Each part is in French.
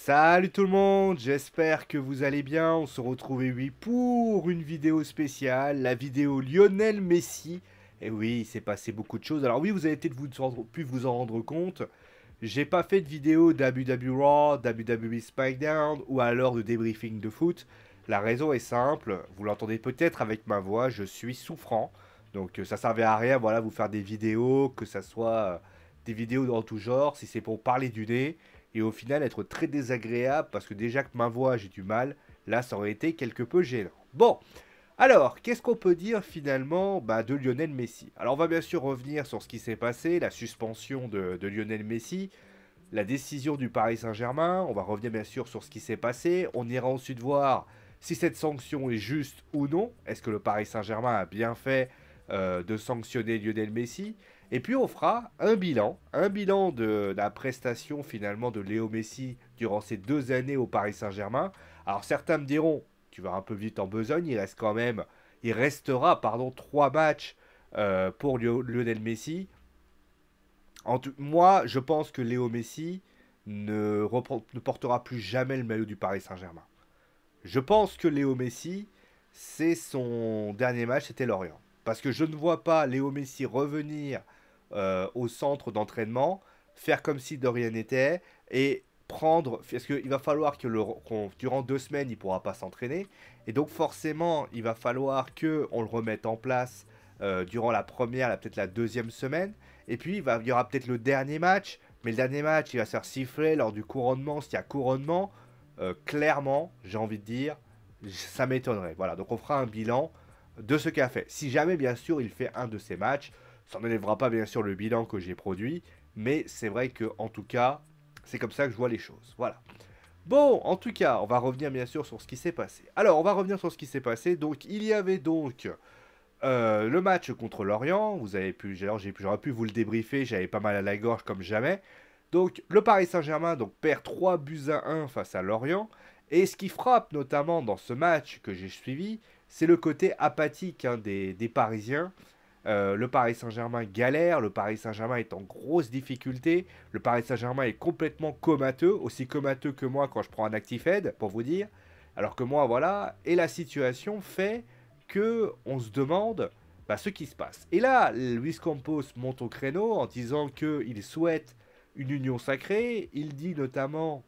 Salut tout le monde, j'espère que vous allez bien. On se retrouve oui pour une vidéo spéciale, la vidéo Lionel Messi. Et oui, il s'est passé beaucoup de choses. Alors oui, vous avez peut-être pu vous en rendre compte. J'ai pas fait de vidéo WWE Raw, WWE SmackDown ou alors de débriefing de foot. La raison est simple, vous l'entendez peut-être avec ma voix, je suis souffrant. Donc ça servait à rien, voilà, vous faire des vidéos, que ça soit des vidéos dans tout genre, si c'est pour parler du nez et au final être très désagréable parce que déjà que ma voix j'ai du mal, là ça aurait été quelque peu gênant. Bon, alors qu'est-ce qu'on peut dire finalement de Lionel Messi? Alors on va bien sûr revenir sur ce qui s'est passé, la suspension de Lionel Messi, la décision du Paris Saint-Germain, on va revenir bien sûr sur ce qui s'est passé, on ira ensuite voir si cette sanction est juste ou non, est-ce que le Paris Saint-Germain a bien fait de sanctionner Lionel Messi, et puis on fera un bilan de la prestation finalement de Léo Messi durant ces 2 années au Paris Saint-Germain. Alors certains me diront, tu vas un peu vite en besogne, il restera 3 matchs pour Lionel Messi. Moi, je pense que Léo Messi ne portera plus jamais le maillot du Paris Saint-Germain. Je pense que Léo Messi, c'est son dernier match, c'était Lorient. Parce que je ne vois pas Léo Messi revenir au centre d'entraînement, faire comme si de rien n'était, et prendre... Parce qu'il va falloir que durant 2 semaines, il ne pourra pas s'entraîner. Et donc forcément, il va falloir qu'on le remette en place durant la première, peut-être la deuxième semaine. Et puis, il y aura peut-être le dernier match. Mais le dernier match, il va se faire siffler lors du couronnement, s'il y a couronnement. Clairement, j'ai envie de dire, ça m'étonnerait. Voilà, donc on fera un bilan de ce qu'a fait. Si jamais, bien sûr, il fait un de ces matchs, ça n'enlèvera pas, bien sûr, le bilan que j'ai produit, mais c'est vrai que, en tout cas, c'est comme ça que je vois les choses. Voilà. Bon, en tout cas, on va revenir, bien sûr, sur ce qui s'est passé. Alors, on va revenir sur ce qui s'est passé. Donc, il y avait donc le match contre Lorient. J'aurais pu vous le débriefer, j'avais pas mal à la gorge comme jamais. Donc le Paris Saint-Germain perd 3 buts à 1 face à Lorient. Et ce qui frappe notamment dans ce match que j'ai suivi, c'est le côté apathique des Parisiens. Le Paris Saint-Germain galère, le Paris Saint-Germain est en grosse difficulté, le Paris Saint-Germain est complètement comateux, aussi comateux que moi quand je prends un Actifed, pour vous dire. Alors que moi, voilà, et la situation fait que on se demande ce qui se passe. Et là, Luis Campos monte au créneau en disant qu'il souhaite une union sacrée. Il dit notamment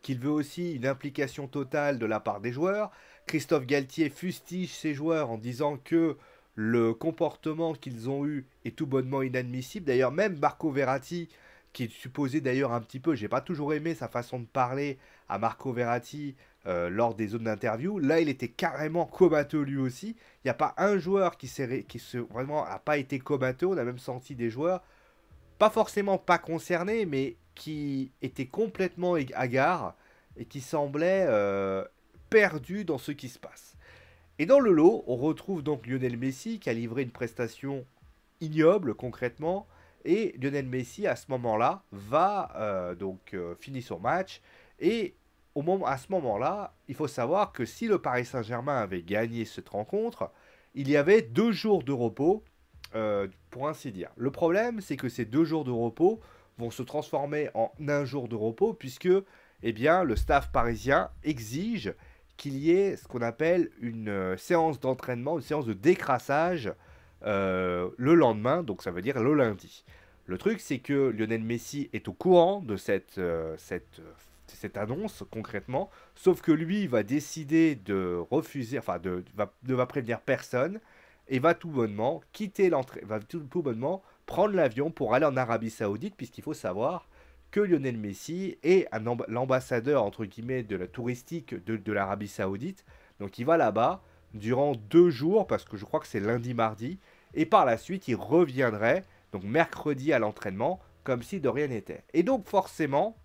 qu'il veut aussi une implication totale de la part des joueurs. Christophe Galtier fustige ses joueurs en disant que le comportement qu'ils ont eu est tout bonnement inadmissible. D'ailleurs, même Marco Verratti, qui est supposé d'ailleurs un petit peu, j'ai pas toujours aimé sa façon de parler à Marco Verratti lors des zones d'interview, là il était carrément comateux lui aussi. Il n'y a pas un joueur vraiment a pas été comateux. On a même senti des joueurs pas forcément pas concernés, mais qui étaient complètement hagards et qui semblaient perdus dans ce qui se passe. Et dans le lot, on retrouve donc Lionel Messi qui a livré une prestation ignoble concrètement. Et Lionel Messi, à ce moment-là, va finir son match. Et à ce moment-là, il faut savoir que si le Paris Saint-Germain avait gagné cette rencontre, il y avait 2 jours de repos, pour ainsi dire. Le problème, c'est que ces 2 jours de repos vont se transformer en un jour de repos, puisque le staff parisien exige qu'il y ait ce qu'on appelle une séance d'entraînement, une séance de décrassage le lendemain, donc ça veut dire le lundi. Le truc, c'est que Lionel Messi est au courant de cette annonce concrètement, sauf que lui va décider de refuser, ne va prévenir personne et va tout bonnement quitter l'entrée, va tout bonnement prendre l'avion pour aller en Arabie Saoudite, puisqu'il faut savoir que Lionel Messi est l'ambassadeur entre guillemets de la touristique de l'Arabie Saoudite. Donc il va là-bas durant 2 jours, parce que je crois que c'est lundi, mardi, et par la suite il reviendrait donc mercredi à l'entraînement comme si de rien n'était. Et donc forcément,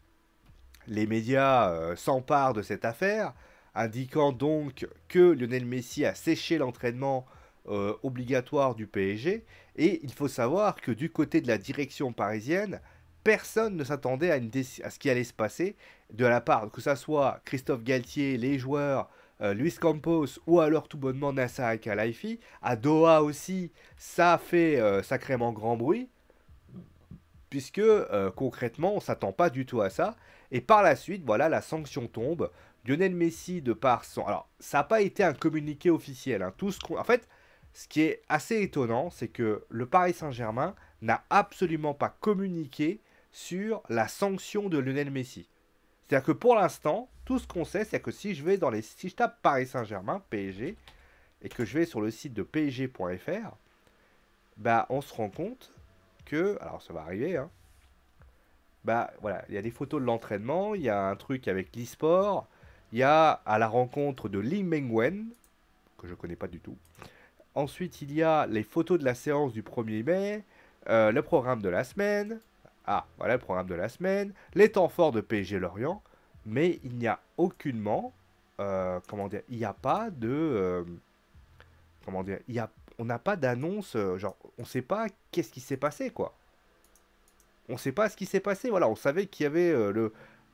les médias s'emparent de cette affaire, indiquant donc que Lionel Messi a séché l'entraînement obligatoire du PSG. Et il faut savoir que du côté de la direction parisienne, personne ne s'attendait à ce qui allait se passer de la part, que ce soit Christophe Galtier, les joueurs, Luis Campos ou alors tout bonnement Nasser Al-Khelaifi. À Doha aussi, ça a fait sacrément grand bruit, puisque concrètement, on ne s'attend pas du tout à ça. Et par la suite, voilà, la sanction tombe. Lionel Messi, de par son... Alors, ça n'a pas été un communiqué officiel. Hein. Tout ce qu'on... En fait, ce qui est assez étonnant, c'est que le Paris Saint-Germain n'a absolument pas communiqué sur la sanction de Lionel Messi. C'est-à-dire que pour l'instant, tout ce qu'on sait, c'est que si je vais dans les... Si je tape Paris Saint-Germain, PSG, et que je vais sur le site de psg.fr, bah, on se rend compte que... Alors, ça va arriver, hein. Bah, voilà, il y a des photos de l'entraînement, il y a un truc avec l'e-sport, il y a à la rencontre de Li Mengwen, que je connais pas du tout. Ensuite, il y a les photos de la séance du 1er mai, le programme de la semaine. Ah, voilà le programme de la semaine. Les temps forts de PSG Lorient. Mais il n'y a aucunement... comment dire, il n'y a pas de... comment dire, on n'a pas d'annonce... genre, on ne sait pas qu'est-ce qui s'est passé, quoi. On ne sait pas ce qui s'est passé. Voilà, on savait qu'il y avait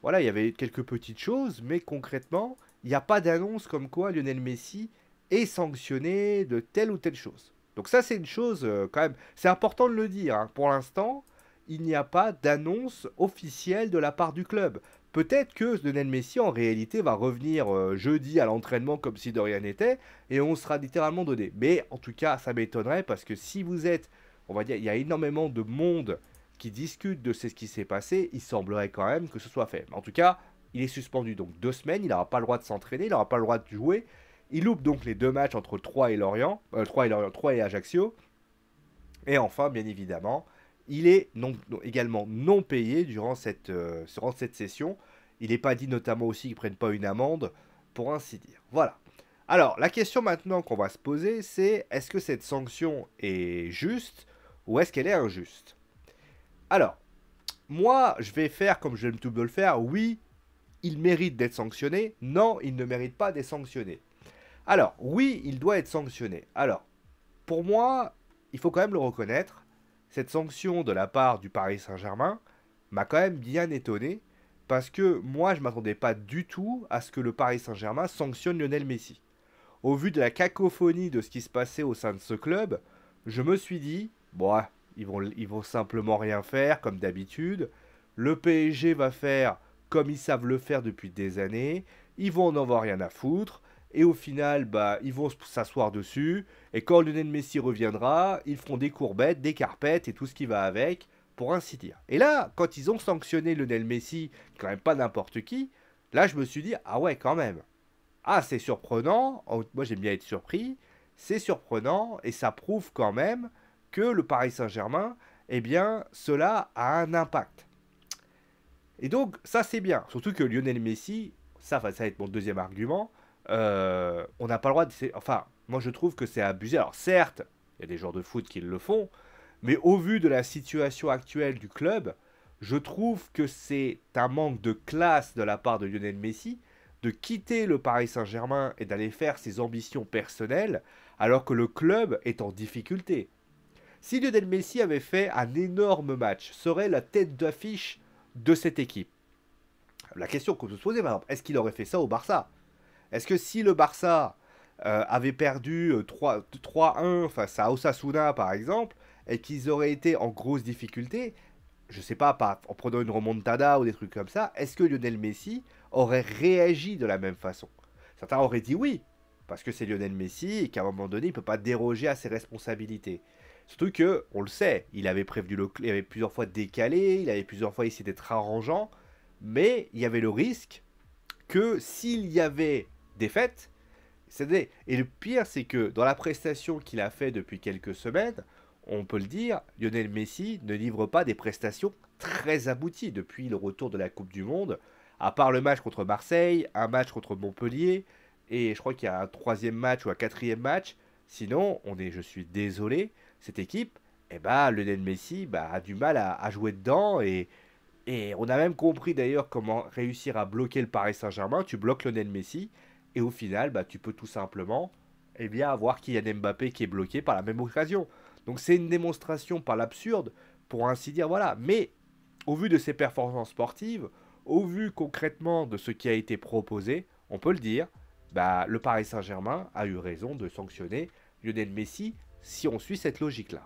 Voilà, il y avait quelques petites choses, mais concrètement, il n'y a pas d'annonce comme quoi Lionel Messi est sanctionné de telle ou telle chose. Donc ça, c'est une chose quand même... C'est important de le dire. Hein. Pour l'instant, il n'y a pas d'annonce officielle de la part du club. Peut-être que Lionel Messi, en réalité, va revenir jeudi à l'entraînement comme si de rien n'était, et on sera littéralement donné. Mais en tout cas, ça m'étonnerait, parce que si vous êtes... On va dire, il y a énormément de monde qui discute de ce qui s'est passé, il semblerait quand même que ce soit fait. En tout cas, il est suspendu donc 2 semaines, il n'aura pas le droit de s'entraîner, il n'aura pas le droit de jouer. Il loupe donc les 2 matchs entre Troyes et Lorient, Troyes et Ajaccio. Et enfin, bien évidemment, il est également non payé durant cette session. Il n'est pas dit notamment aussi qu'il ne prenne pas une amende, pour ainsi dire. Voilà. Alors, la question maintenant qu'on va se poser, c'est est-ce que cette sanction est juste ou est-ce qu'elle est injuste? Alors, moi, je vais faire comme je de le faire. Oui, il mérite d'être sanctionné. Non, il ne mérite pas d'être sanctionné. Alors, oui, il doit être sanctionné. Alors, pour moi, il faut quand même le reconnaître. Cette sanction de la part du Paris Saint-Germain m'a quand même bien étonné. Parce que moi, je ne m'attendais pas du tout à ce que le Paris Saint-Germain sanctionne Lionel Messi. Au vu de la cacophonie de ce qui se passait au sein de ce club, je me suis dit, bon, ils vont simplement rien faire, comme d'habitude. Le PSG va faire comme ils savent le faire depuis des années. Ils vont en avoir rien à foutre. Et au final, bah, ils vont s'asseoir dessus. Et quand Lionel Messi reviendra, ils feront des courbettes, des carpettes et tout ce qui va avec, pour ainsi dire. Et là, quand ils ont sanctionné Lionel Messi, quand même pas n'importe qui, là je me suis dit, ah ouais, quand même. Ah, c'est surprenant. Moi, j'aime bien être surpris. C'est surprenant et ça prouve quand même que le Paris Saint-Germain, eh bien, cela a un impact. Et donc, ça, c'est bien. Surtout que Lionel Messi, ça va être mon deuxième argument, on n'a pas le droit de... Enfin, moi, je trouve que c'est abusé. Alors, certes, il y a des joueurs de foot qui le font, mais au vu de la situation actuelle du club, je trouve que c'est un manque de classe de la part de Lionel Messi de quitter le Paris Saint-Germain et d'aller faire ses ambitions personnelles alors que le club est en difficulté. Si Lionel Messi avait fait un énorme match, serait la tête d'affiche de cette équipe. La question qu'on peut se poser, par exemple, est-ce qu'il aurait fait ça au Barça? Est-ce que si le Barça avait perdu 3-1 face à Osasuna, par exemple, et qu'ils auraient été en grosse difficulté, je sais pas, en prenant une remontada ou des trucs comme ça, est-ce que Lionel Messi aurait réagi de la même façon? Certains auraient dit oui, parce que c'est Lionel Messi et qu'à un moment donné, il ne peut pas déroger à ses responsabilités. Surtout que, on le sait, il avait prévenu il avait plusieurs fois décalé, il avait plusieurs fois essayé d'être arrangeant, mais il y avait le risque que s'il y avait défaite, et le pire, c'est que dans la prestation qu'il a fait depuis quelques semaines, on peut le dire, Lionel Messi ne livre pas des prestations très abouties depuis le retour de la Coupe du Monde, à part le match contre Marseille, un match contre Montpellier, et je crois qu'il y a un 3e match ou un 4e match. Sinon, je suis désolé, cette équipe, eh ben, Lionel Messi a du mal à jouer dedans, et on a même compris d'ailleurs comment réussir à bloquer le Paris Saint-Germain. Tu bloques Lionel Messi, et au final, tu peux tout simplement avoir Kylian Mbappé qui est bloqué par la même occasion. Donc c'est une démonstration par l'absurde, pour ainsi dire, voilà. Mais au vu de ses performances sportives, au vu concrètement de ce qui a été proposé, on peut le dire, le Paris Saint-Germain a eu raison de sanctionner Lionel Messi si on suit cette logique-là.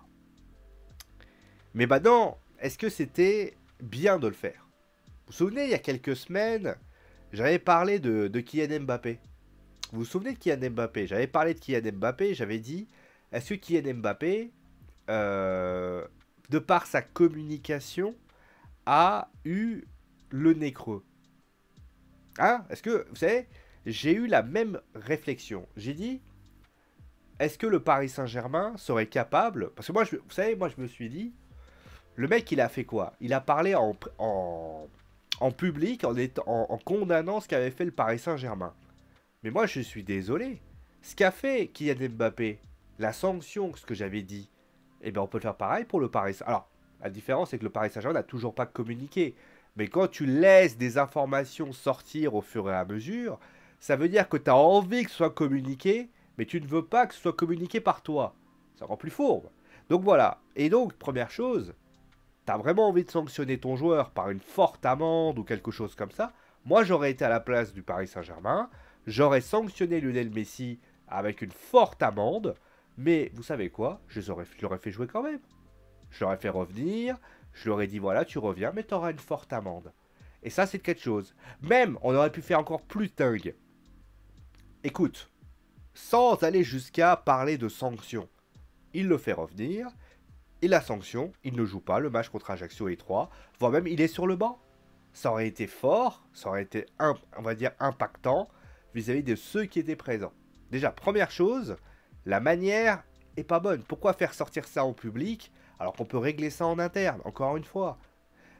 Mais non, est-ce que c'était bien de le faire? vous souvenez, il y a quelques semaines, j'avais parlé de Kylian Mbappé. Vous vous souvenez de Kylian Mbappé? J'avais parlé de Kylian Mbappé, j'avais dit, est-ce que Kylian Mbappé, euh, de par sa communication, a eu le nez creux? Hein? Est-ce que, vous savez, j'ai eu la même réflexion. J'ai dit, est-ce que le Paris Saint-Germain serait capable... Parce que moi, vous savez, moi, je me suis dit, le mec, il a fait quoi? Il a parlé en public en condamnant ce qu'avait fait le Paris Saint-Germain. Mais moi, je suis désolé. Ce qu'a fait Kylian Mbappé, la sanction, ce que j'avais dit, eh bien, on peut le faire pareil pour le Paris Saint-Germain. Alors, la différence, c'est que le Paris Saint-Germain n'a toujours pas communiqué. Mais quand tu laisses des informations sortir au fur et à mesure, ça veut dire que tu as envie que ce soit communiqué, mais tu ne veux pas que ce soit communiqué par toi. Ça rend plus fourbe. Donc voilà. Et donc, première chose, tu as vraiment envie de sanctionner ton joueur par une forte amende ou quelque chose comme ça. Moi, j'aurais été à la place du Paris Saint-Germain. J'aurais sanctionné Lionel Messi avec une forte amende. Mais vous savez quoi? Je l'aurais fait jouer quand même. Je l'aurais fait revenir. Je leur ai dit, voilà, tu reviens, mais tu auras une forte amende. Et ça, c'est quelque chose. Même, on aurait pu faire encore plus dingue. Écoute, sans aller jusqu'à parler de sanctions, il le fait revenir. Et la sanction, il ne joue pas. Le match contre Ajaccio est 3. Voire même, il est sur le banc. Ça aurait été fort. Ça aurait été, on va dire, impactant vis-à-vis de ceux qui étaient présents. Déjà, première chose, la manière est pas bonne. Pourquoi faire sortir ça en public alors qu'on peut régler ça en interne, encore une fois.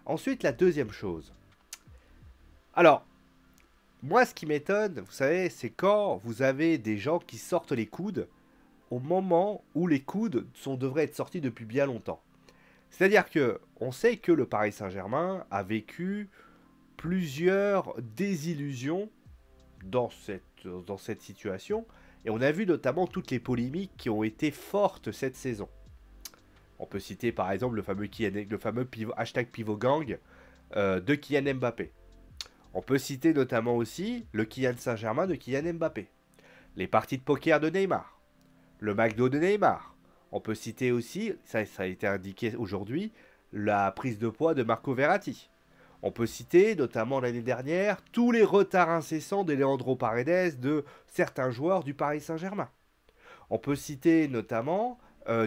Ensuite, la deuxième chose. Alors, moi, ce qui m'étonne, vous savez, c'est quand vous avez des gens qui sortent les coudes au moment où les coudes devraient être sortis depuis bien longtemps. C'est-à-dire que on sait que le Paris Saint-Germain a vécu plusieurs désillusions dans cette situation, et on a vu notamment toutes les polémiques qui ont été fortes cette saison. On peut citer par exemple le fameux hashtag PivotGang de Kylian Mbappé. On peut citer notamment aussi le Kylian Saint-Germain de Kylian Mbappé. Les parties de poker de Neymar. Le McDo de Neymar. On peut citer aussi, ça a été indiqué aujourd'hui, la prise de poids de Marco Verratti. On peut citer notamment l'année dernière tous les retards incessants de Leandro Paredes de certains joueurs du Paris Saint-Germain. On peut citer notamment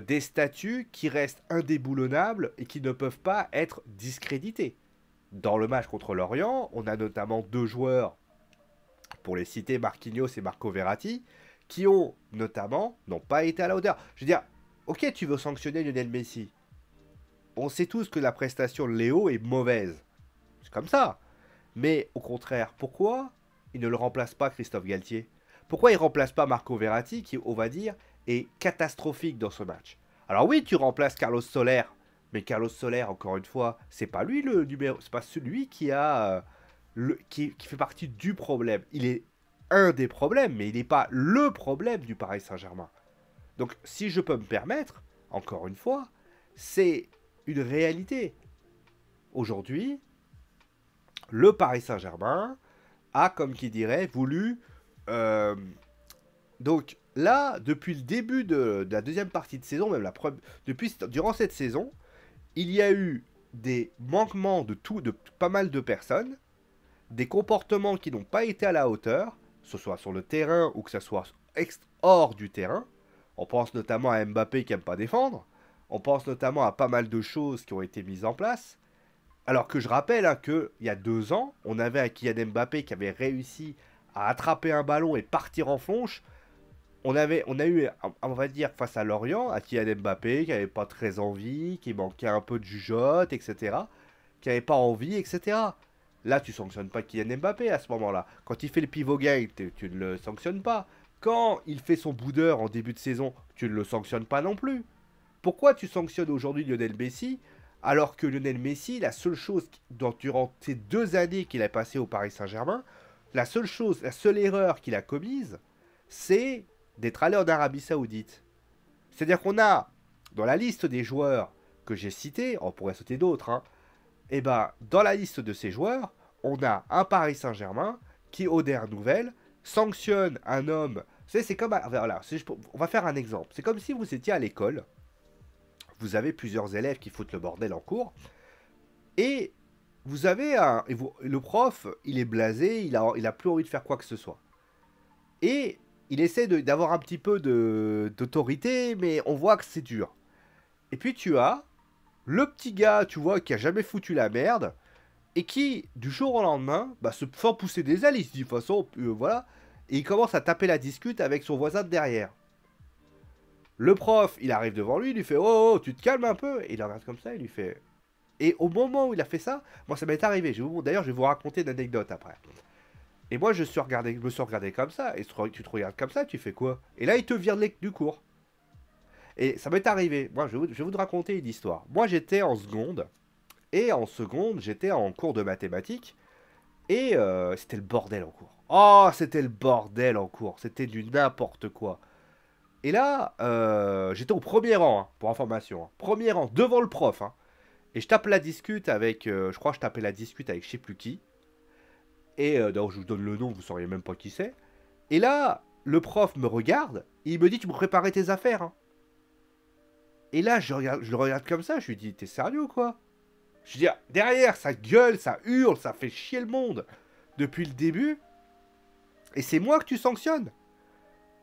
des statuts qui restent indéboulonnables et qui ne peuvent pas être discrédités. Dans le match contre Lorient, on a notamment deux joueurs, pour les citer, Marquinhos et Marco Verratti, qui n'ont pas été à la hauteur. Je veux dire, ok, tu veux sanctionner Lionel Messi. On sait tous que la prestation de Léo est mauvaise. C'est comme ça. Mais au contraire, pourquoi il ne le remplace pas Christophe Galtier? Pourquoi il ne remplace pas Marco Verratti, qui, on va dire, est catastrophique dans ce match? Alors oui, tu remplaces Carlos Soler, mais Carlos Soler, encore une fois, c'est pas lui le numéro, c'est pas celui qui a qui fait partie du problème. Il est un des problèmes, mais il n'est pas le problème du Paris Saint-Germain. Donc, si je peux me permettre, encore une fois, c'est une réalité. Aujourd'hui, le Paris Saint-Germain a, comme qui dirait, voulu... donc là, depuis le début de la deuxième partie de saison, même durant cette saison, il y a eu des manquements de pas mal de personnes, des comportements qui n'ont pas été à la hauteur, que ce soit sur le terrain ou que ce soit hors du terrain. On pense notamment à Mbappé qui n'aime pas défendre. On pense notamment à pas mal de choses qui ont été mises en place. Alors que je rappelle qu'il y a 2 ans, on avait un Kylian Mbappé qui avait réussi à attraper un ballon et partir en flonche. On a eu, on va dire, face à Lorient, un Kylian Mbappé qui n'avait pas très envie, qui manquait un peu de jugeote, etc. Qui n'avait pas envie, etc. Là, tu sanctionnes pas Kylian Mbappé à ce moment-là. Quand il fait le pivot gang, tu ne le sanctionnes pas. Quand il fait son boudeur en début de saison, tu ne le sanctionnes pas non plus. Pourquoi tu sanctionnes aujourd'hui Lionel Messi alors que Lionel Messi, la seule chose durant ces 2 années qu'il a passé au Paris Saint-Germain, la seule erreur qu'il a commise, c'est d'être allé en Arabie Saoudite. C'est-à-dire qu'on a, dans la liste des joueurs que j'ai cités, on pourrait sauter d'autres, hein, et ben dans la liste de ces joueurs, on a un Paris Saint-Germain qui, aux dernières nouvelles, sanctionne un homme. Vous savez, c'est comme... Voilà, on va faire un exemple. C'est comme si vous étiez à l'école, vous avez plusieurs élèves qui foutent le bordel en cours, et vous avez un... le prof, il est blasé, il a plus envie de faire quoi que ce soit. Et il essaie d'avoir un petit peu d'autorité, mais on voit que c'est dur. Et puis tu as le petit gars, tu vois, qui a jamais foutu la merde, et qui, du jour au lendemain, bah, se sent pousser des ailes, il se dit, de toute façon, voilà, et il commence à taper la discute avec son voisin de derrière. Le prof, il arrive devant lui, il lui fait, oh, oh, tu te calmes un peu, et il regarde comme ça, il lui fait... Et au moment où il a fait ça, moi ça m'est arrivé, d'ailleurs je vais vous raconter une anecdote après. Et moi je me suis regardé comme ça, et tu te regardes comme ça, tu fais quoi? Et là il te vire du cours. Et ça m'est arrivé, moi je vais vous raconter une histoire. Moi j'étais en seconde, et en seconde j'étais en cours de mathématiques, et c'était le bordel en cours. Oh, c'était le bordel en cours, c'était du n'importe quoi. Et là, j'étais au premier rang, hein, pour information. Hein. Premier rang, devant le prof. Hein. Et je tape la discute avec, je crois que je tapais la discute avec je sais plus qui. Et d'ailleurs, je vous donne le nom, vous sauriez même pas qui c'est. Et là, le prof me regarde, et il me dit, tu me préparais tes affaires. Hein. Et là, je le regarde comme ça, je lui dis, t'es sérieux ou quoi? Je dis, derrière, ça gueule, ça hurle, ça fait chier le monde depuis le début. Et c'est moi que tu sanctionnes.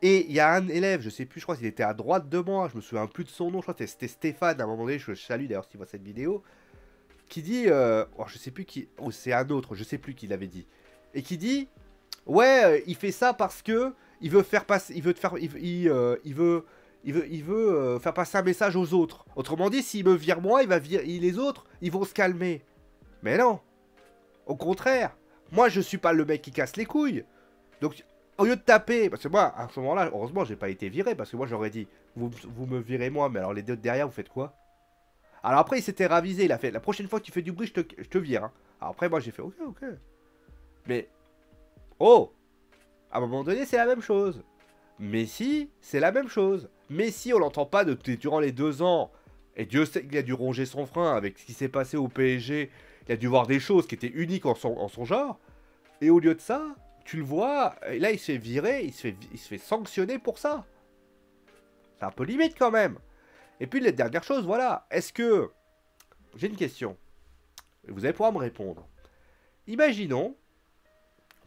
Et il y a un élève, je sais plus, je crois qu'il était à droite de moi, je me souviens plus de son nom, je crois que c'était Stéphane, à un moment donné, je le salue d'ailleurs s'il voit cette vidéo, qui dit, oh, je sais plus qui, oh c'est un autre, je sais plus qui l'avait dit, et qui dit, ouais, il fait ça parce que il veut faire passer, il veut te faire, il veut faire passer un message aux autres. Autrement dit, s'il me vire moi, il va virer les autres, ils vont se calmer. Mais non, au contraire, moi je suis pas le mec qui casse les couilles, donc au lieu de taper, parce que moi, à ce moment-là, heureusement, j'ai pas été viré, parce que moi, j'aurais dit, vous me virez moi, mais alors les deux derrière, vous faites quoi? Alors après, il s'était ravisé, il a fait, la prochaine fois que tu fais du bruit, je te vire. Hein. Alors après, moi, j'ai fait, ok, ok. Mais, oh, à un moment donné, c'est la même chose. Messi, c'est la même chose. Messi, on l'entend pas durant les 2 ans, et Dieu sait qu'il a dû ronger son frein avec ce qui s'est passé au PSG, il a dû voir des choses qui étaient uniques en son genre, et au lieu de ça... Tu le vois, et là il se fait virer, il se fait sanctionner pour ça. C'est un peu limite quand même. Et puis les dernières choses, voilà. Est-ce que... J'ai une question. Vous allez pouvoir me répondre. Imaginons,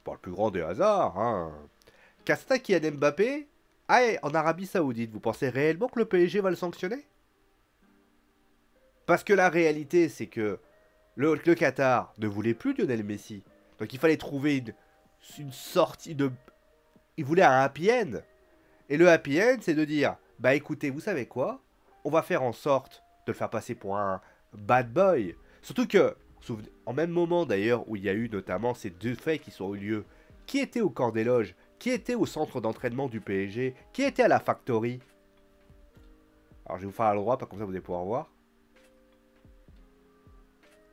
par le plus grand des hasards, hein, qu'Asta Kylian Mbappé aille en Arabie Saoudite. Vous pensez réellement que le PSG va le sanctionner? Parce que la réalité, c'est que le Qatar ne voulait plus Lionel Messi. Donc il fallait trouver une sortie de... Il voulait un happy end. Et le happy end, c'est de dire, bah écoutez, vous savez quoi? On va faire en sorte de le faire passer pour un bad boy. Surtout que, en même moment d'ailleurs, où il y a eu notamment ces 2 faits qui sont eu lieu, qui était au camp des loges, qui était au centre d'entraînement du PSG, qui était à la factory. Alors je vais vous faire à l'endroit, pas comme ça vous allez pouvoir voir.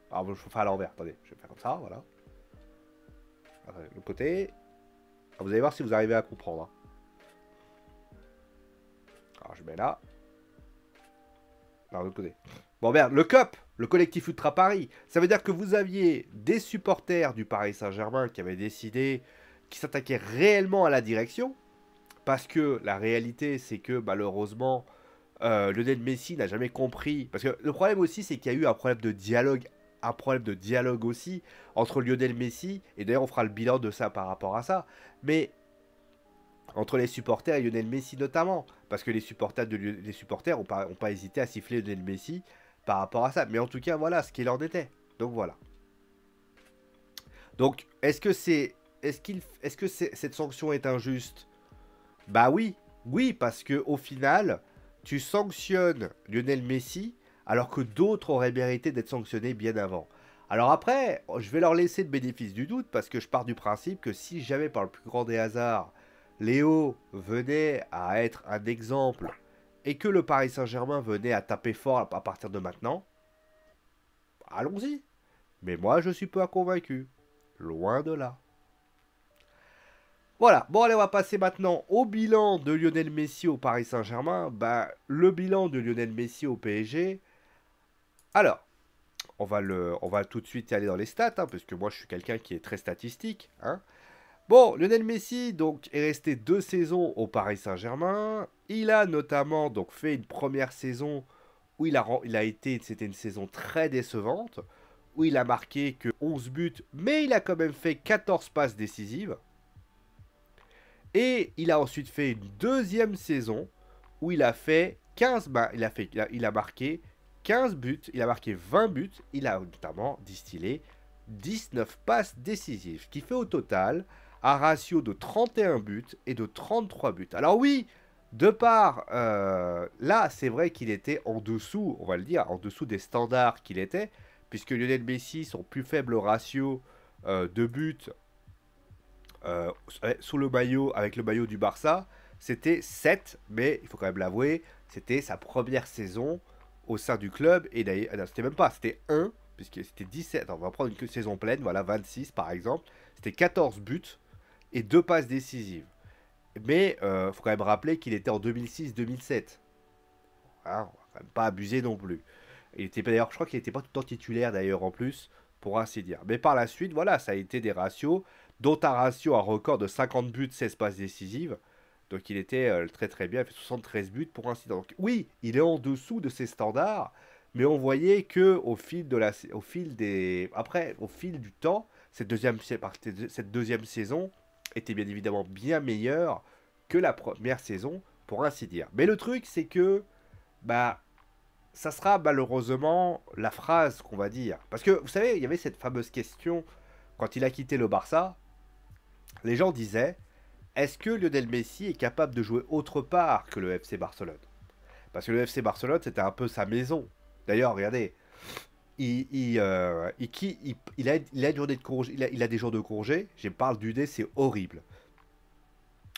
Alors je vais vous faire à l'envers, attendez, je vais faire comme ça, voilà. Attendez, le côté. Alors, vous allez voir si vous arrivez à comprendre. Hein. Alors je mets là. Non, de l'autre côté. Bon merde, le CUP, le collectif Ultra Paris, ça veut dire que vous aviez des supporters du Paris Saint-Germain qui avaient décidé, qui s'attaquaient réellement à la direction, parce que la réalité c'est que malheureusement, Lionel Messi n'a jamais compris, parce que le problème aussi c'est qu'il y a eu un problème de dialogue aussi entre Lionel Messi, et d'ailleurs on fera le bilan de ça par rapport à ça, mais entre les supporters et Lionel Messi notamment, parce que les supporters n'ont pas hésité à siffler Lionel Messi par rapport à ça, mais en tout cas voilà ce qu'il en était, donc voilà. Donc est-ce que cette sanction est injuste? Bah oui, parce que au final, tu sanctionnes Lionel Messi alors que d'autres auraient mérité d'être sanctionnés bien avant. Alors après, je vais leur laisser le bénéfice du doute parce que je pars du principe que si jamais par le plus grand des hasards, Léo venait à être un exemple et que le Paris Saint-Germain venait à taper fort à partir de maintenant, allons-y. Mais moi, je suis pas convaincu. Loin de là. Voilà, bon allez, on va passer maintenant au bilan de Lionel Messi au Paris Saint-Germain. Bah, le bilan de Lionel Messi au PSG. Alors, on va tout de suite y aller dans les stats, hein, parce que moi je suis quelqu'un qui est très statistique. Hein. Bon, Lionel Messi donc est resté 2 saisons au Paris Saint-Germain. Il a notamment donc fait une première saison où c'était une saison très décevante, où il a marqué que 11 buts, mais il a quand même fait 14 passes décisives. Et il a ensuite fait une deuxième saison où il a fait 15, il a marqué 15 buts, il a marqué 20 buts, il a notamment distillé 19 passes décisives, ce qui fait au total un ratio de 31 buts et de 33 buts. Alors oui, de part, là, c'est vrai qu'il était en dessous, on va le dire, en dessous des standards qu'il était, puisque Lionel Messi, son plus faible ratio de buts sous le maillot, avec le maillot du Barça, c'était 7, mais il faut quand même l'avouer, c'était sa première saison au sein du club, et d'ailleurs, c'était même pas, c'était 1, puisque c'était 17, attends, on va prendre une saison pleine, voilà, 26 par exemple, c'était 14 buts et 2 passes décisives. Mais il faut quand même rappeler qu'il était en 2006-2007. Hein, on va quand même pas abuser non plus. Il était d'ailleurs, je crois qu'il n'était pas tout le temps titulaire d'ailleurs en plus, pour ainsi dire. Mais par la suite, voilà, ça a été des ratios, dont un ratio, un record de 50 buts, 16 passes décisives. Donc il était très très bien, il fait 73 buts pour ainsi dire. Donc oui, il est en dessous de ses standards, mais on voyait que au fil de au fil des, après, au fil du temps, cette deuxième saison était bien évidemment bien meilleure que la première saison, pour ainsi dire. Mais le truc, c'est que, bah, ça sera malheureusement la phrase qu'on va dire. Parce que, vous savez, il y avait cette fameuse question, quand il a quitté le Barça, les gens disaient, est-ce que Lionel Messi est capable de jouer autre part que le FC Barcelone? Parce que le FC Barcelone, c'était un peu sa maison. D'ailleurs, regardez, il a une journée de congé, il a des jours de congé, je parle du dé, c'est horrible.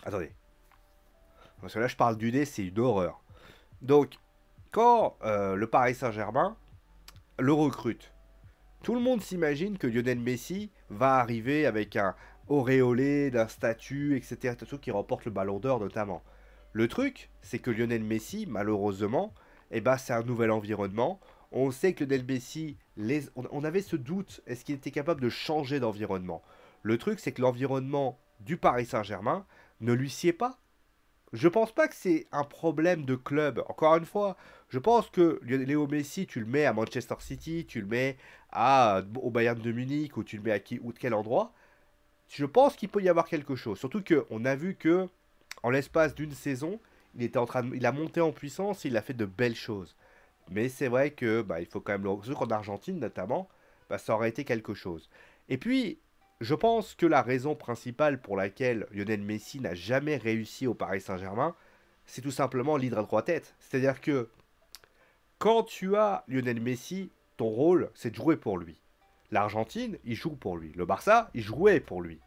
Attendez, parce que là, je parle du dé, c'est une horreur. Donc, quand le Paris Saint-Germain le recrute, tout le monde s'imagine que Lionel Messi va arriver avec un auréolé d'un statut, etc. Tout qui remporte le Ballon d'Or notamment. Le truc, c'est que Lionel Messi, malheureusement, eh ben, c'est un nouvel environnement. On sait que Lionel Messi, on avait ce doute, est-ce qu'il était capable de changer d'environnement? Le truc, c'est que l'environnement du Paris Saint-Germain ne lui sied pas. Je pense pas que c'est un problème de club. Encore une fois, je pense que Léo Messi, tu le mets à Manchester City, tu le mets au Bayern de Munich, ou tu le mets à qui ou de quel endroit. Je pense qu'il peut y avoir quelque chose. Surtout qu'on a vu que en l'espace d'une saison, il a monté en puissance, il a fait de belles choses. Mais c'est vrai que bah, il faut quand même surtout qu'en Argentine notamment, bah, ça aurait été quelque chose. Et puis, je pense que la raison principale pour laquelle Lionel Messi n'a jamais réussi au Paris Saint-Germain, c'est tout simplement l'hydre à trois têtes. C'est-à-dire que quand tu as Lionel Messi, ton rôle, c'est de jouer pour lui. L'Argentine, il joue pour lui. Le Barça, il jouait pour lui.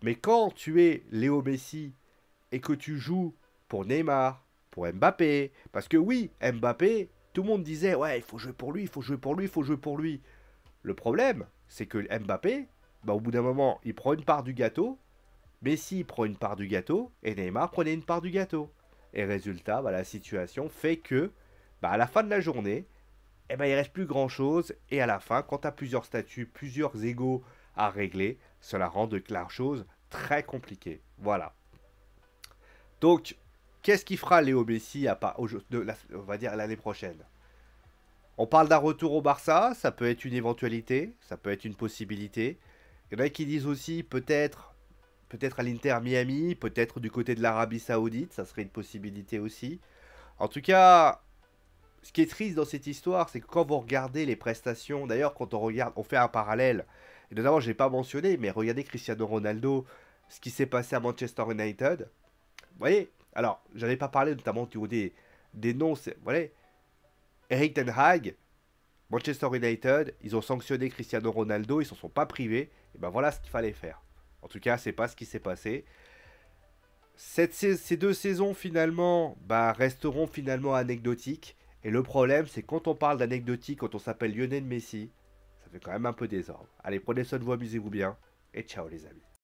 Mais quand tu es Léo Messi et que tu joues pour Neymar, pour Mbappé, parce que oui, Mbappé, tout le monde disait, ouais, il faut jouer pour lui, il faut jouer pour lui, il faut jouer pour lui. Le problème, c'est que Mbappé, bah, au bout d'un moment, il prend une part du gâteau, Messi prend une part du gâteau, et Neymar prenait une part du gâteau. Et résultat, bah, la situation fait que, bah, à la fin de la journée, eh ben, il reste plus grand chose. Et à la fin, quand tu as plusieurs statuts, plusieurs égaux à régler, cela rend la chose très compliquée. Voilà. Donc, qu'est-ce qui fera Léo Messi on va dire l'année prochaine? On parle d'un retour au Barça, ça peut être une éventualité, ça peut être une possibilité. Il y en a qui disent aussi peut-être à l'Inter Miami, peut-être du côté de l'Arabie Saoudite, ça serait une possibilité aussi. En tout cas, ce qui est triste dans cette histoire, c'est que quand vous regardez les prestations, d'ailleurs quand on regarde, on fait un parallèle, et notamment je n'ai pas mentionné, mais regardez Cristiano Ronaldo, ce qui s'est passé à Manchester United. Vous voyez, alors j'en ai pas parlé notamment des noms, vous voyez, Eric Ten Hag, Manchester United, ils ont sanctionné Cristiano Ronaldo, ils s'en sont pas privés, et ben voilà ce qu'il fallait faire. En tout cas, c'est pas ce qui s'est passé. Ces deux saisons finalement bah, resteront finalement anecdotiques. Et le problème, c'est quand on parle d'anecdotique, quand on s'appelle Lionel Messi, ça fait quand même un peu désordre. Allez, prenez soin de vous, amusez-vous bien, et ciao les amis.